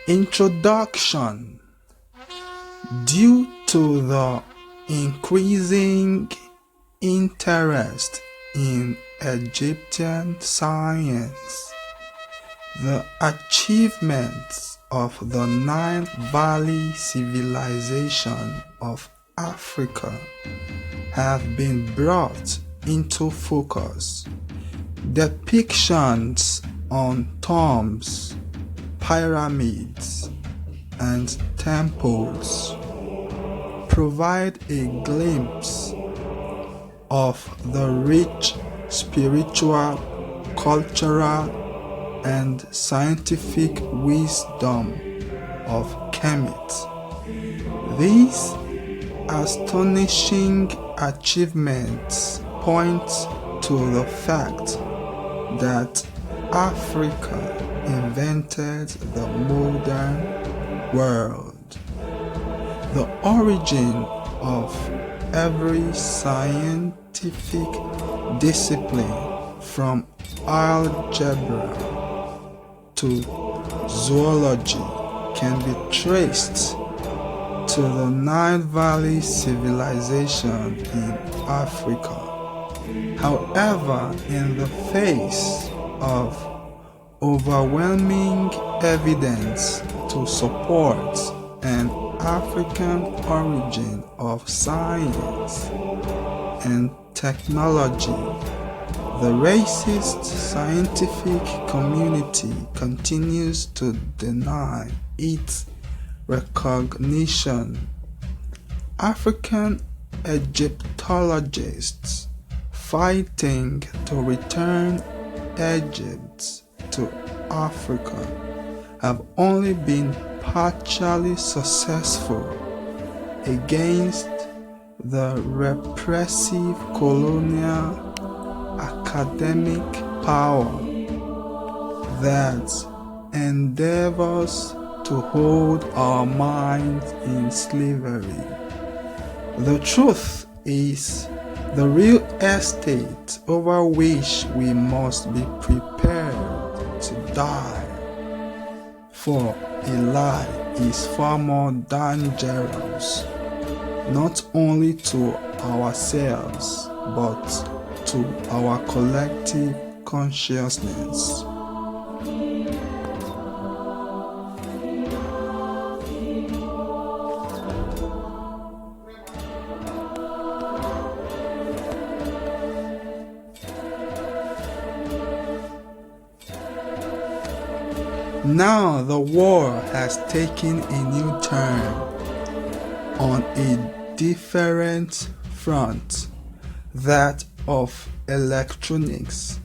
Introduction. Due to the increasing interest in Egyptian science, the achievements of the Nile Valley civilization of Africa have been brought into focus. Depictions on tombs, pyramids, and temples provide a glimpse of the rich spiritual, cultural, and scientific wisdom of Kemet. These astonishing achievements point to the fact that Africa invented the modern world. The origin of every scientific discipline, from algebra to zoology, can be traced to the Nile Valley civilization in Africa. However, in the face of overwhelming evidence to support an African origin of science and technology, the racist scientific community continues to deny its recognition. African Egyptologists fighting to return Egypt to Africa have only been partially successful against the repressive colonial academic power that endeavors to hold our minds in slavery. The truth is the real estate over which we must be prepared to die, for a lie is far more dangerous, not only to ourselves, but to our collective consciousness. Now the war has taken a new turn on a different front, that of electronics.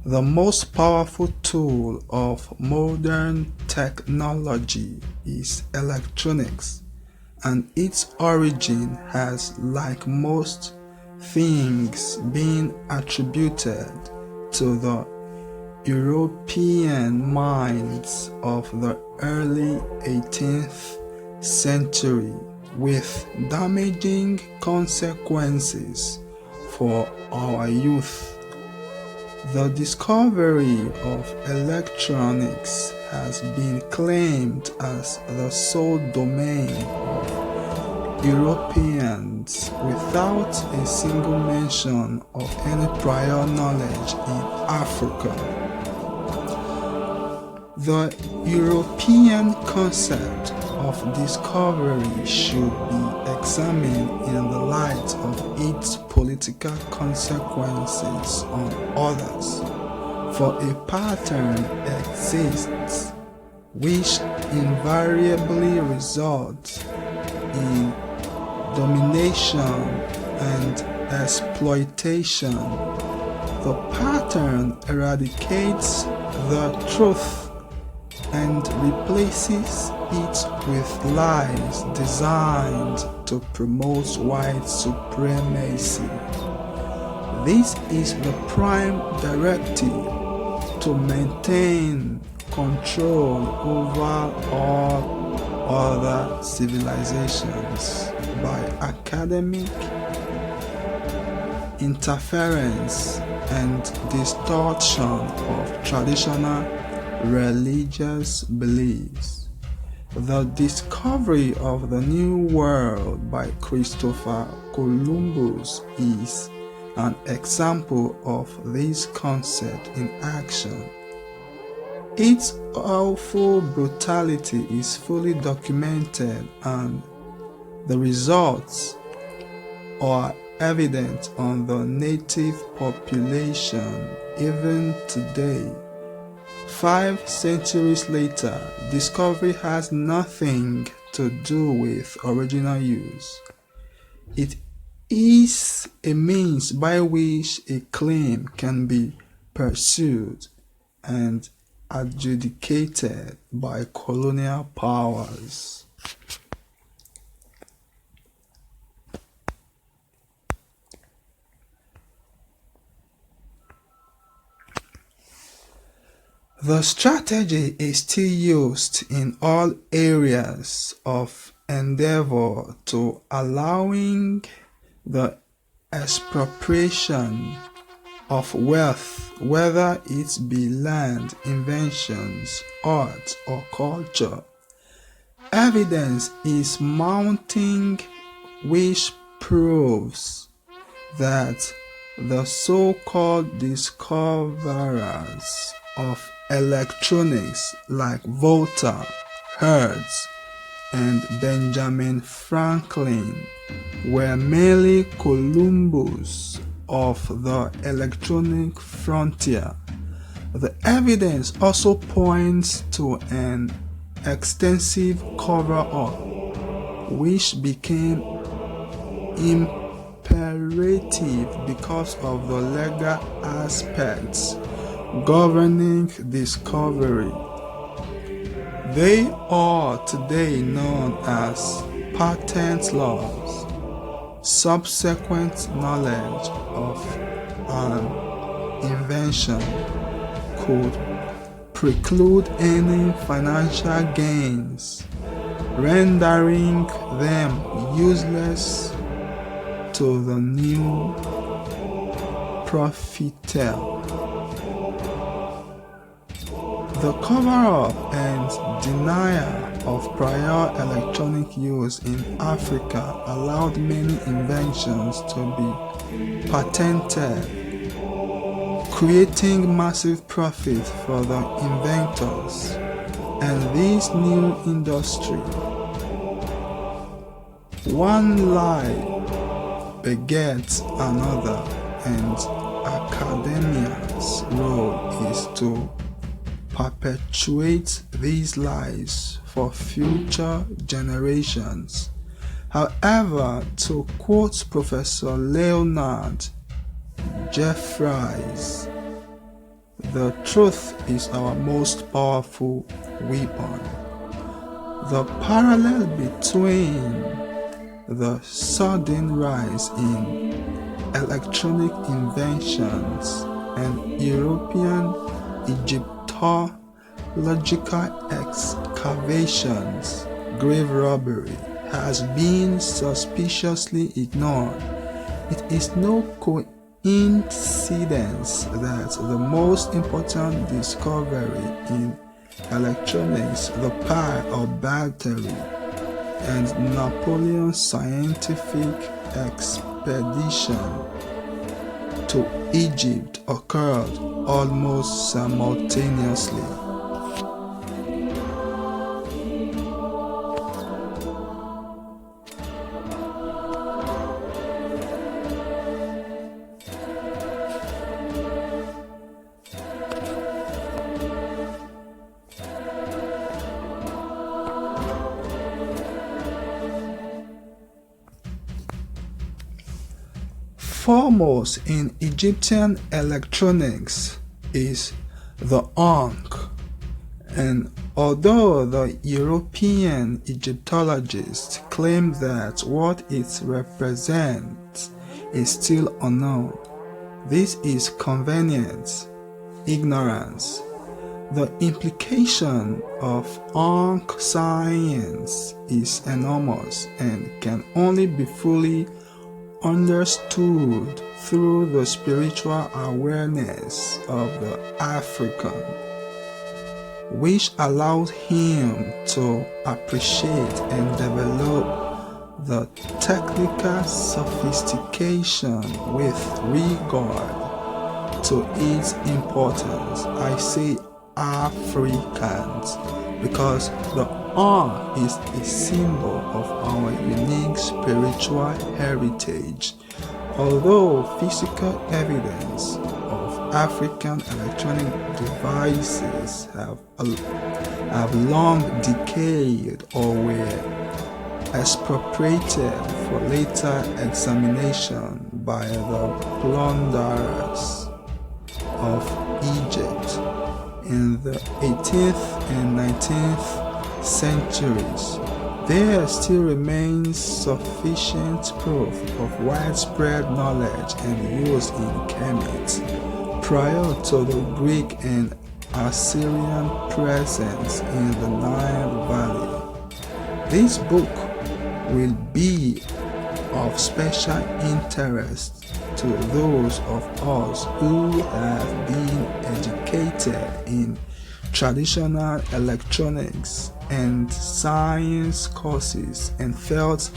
The most powerful tool of modern technology is electronics, and its origin has, like most things, been attributed to the European minds of the early 18th century, with damaging consequences for our youth. The discovery of electronics has been claimed as the sole domain of Europeans, without a single mention of any prior knowledge in Africa. The European concept of discovery should be examined in the light of its political consequences on others, for a pattern exists which invariably results in domination and exploitation. The pattern eradicates the truth and replaces it with lies designed to promote white supremacy. This is the prime directive to maintain control over all other civilizations by academic interference and distortion of traditional religious beliefs. The discovery of the New World by Christopher Columbus is an example of this concept in action. Its awful brutality is fully documented, and the results are evident on the native population even today. 5 centuries later, discovery has nothing to do with original use. It is a means by which a claim can be pursued and adjudicated by colonial powers. The strategy is still used in all areas of endeavor to allowing the expropriation of wealth, whether it be land, inventions, art, or culture. Evidence is mounting which proves that the so-called discoverers of electronics like Volta, Hertz, and Benjamin Franklin were merely Columbus of the electronic frontier. The evidence also points to an extensive cover-up which became imperative because of the legal aspects governing discovery. They are today known as patent laws. Subsequent knowledge of an invention could preclude any financial gains, rendering them useless to the new profiteer. The cover-up and denial of prior electronic use in Africa allowed many inventions to be patented, creating massive profit for the inventors and this new industry. One lie begets another, and academia's role is to perpetuate these lies for future generations. However, to quote Professor Leonard Jeffries, the truth is our most powerful weapon. The parallel between the sudden rise in electronic inventions and European Egyptological excavations, grave robbery, has been suspiciously ignored. It is no coincidence that the most important discovery in electronics, the pi or battery, and Napoleon's scientific expedition to Egypt occurred almost simultaneously. Foremost in Egyptian electronics is the ANKH, and although the European Egyptologists claim that what it represents is still unknown, this is convenient ignorance. The implication of ANKH science is enormous and can only be fully understood through the spiritual awareness of the African. which allowed him to appreciate and develop the technical sophistication with regard to its importance. I say Africans because the ankh is a symbol of our unique spiritual heritage. Although physical evidence of African electronic devices have long decayed or were expropriated for later examination by the plunderers of Egypt in the 18th and 19th centuries, there still remains sufficient proof of widespread knowledge and use in Kemet prior to the Greek and Assyrian presence in the Nile Valley. This book will be of special interest to those of us who have been educated in traditional electronics and science courses and felt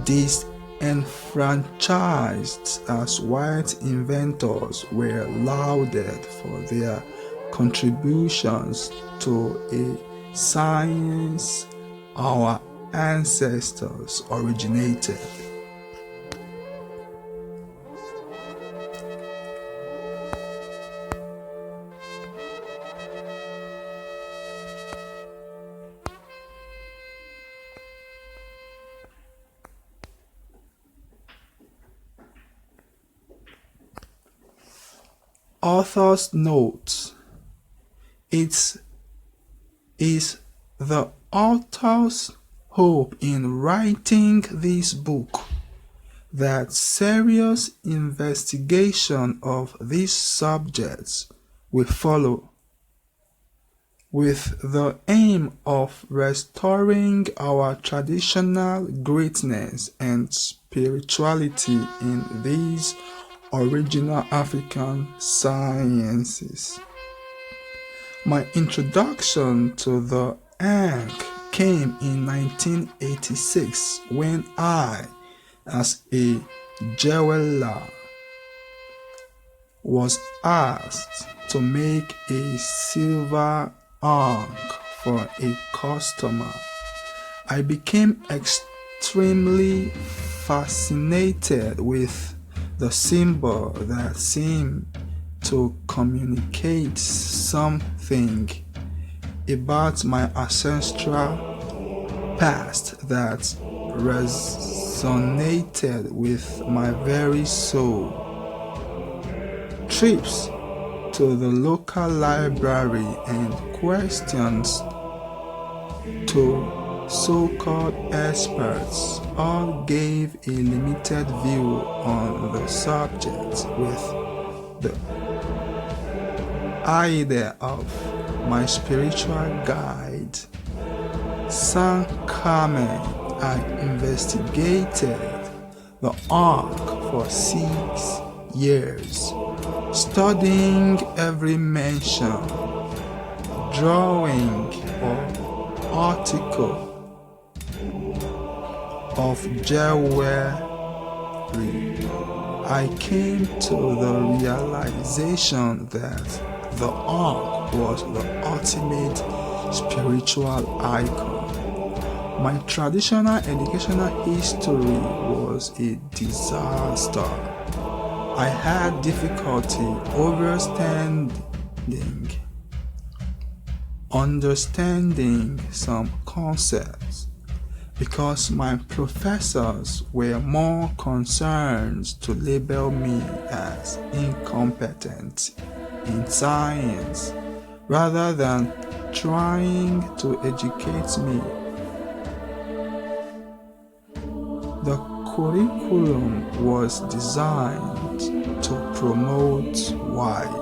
disenfranchised as white inventors were lauded for their contributions to a science our ancestors originated. Author's notes. It is the author's hope in writing this book that serious investigation of these subjects will follow, with the aim of restoring our traditional greatness and spirituality in these original African sciences. My introduction to the ANKH came in 1986 when I, as a jeweler, was asked to make a silver ANKH for a customer. I became extremely fascinated with the symbol that seemed to communicate something about my ancestral past that resonated with my very soul. Trips to the local library and questions to so-called experts all gave a limited view on the subject, with the idea of my spiritual guide, San Carmen. I investigated the ANKH for 6 years, studying every mention, drawing, or article of jewelry. I came to the realization that the ANKH was the ultimate spiritual icon. My traditional educational history was a disaster. I had difficulty understanding some concepts because my professors were more concerned to label me as incompetent in science rather than trying to educate me. The curriculum was designed to promote white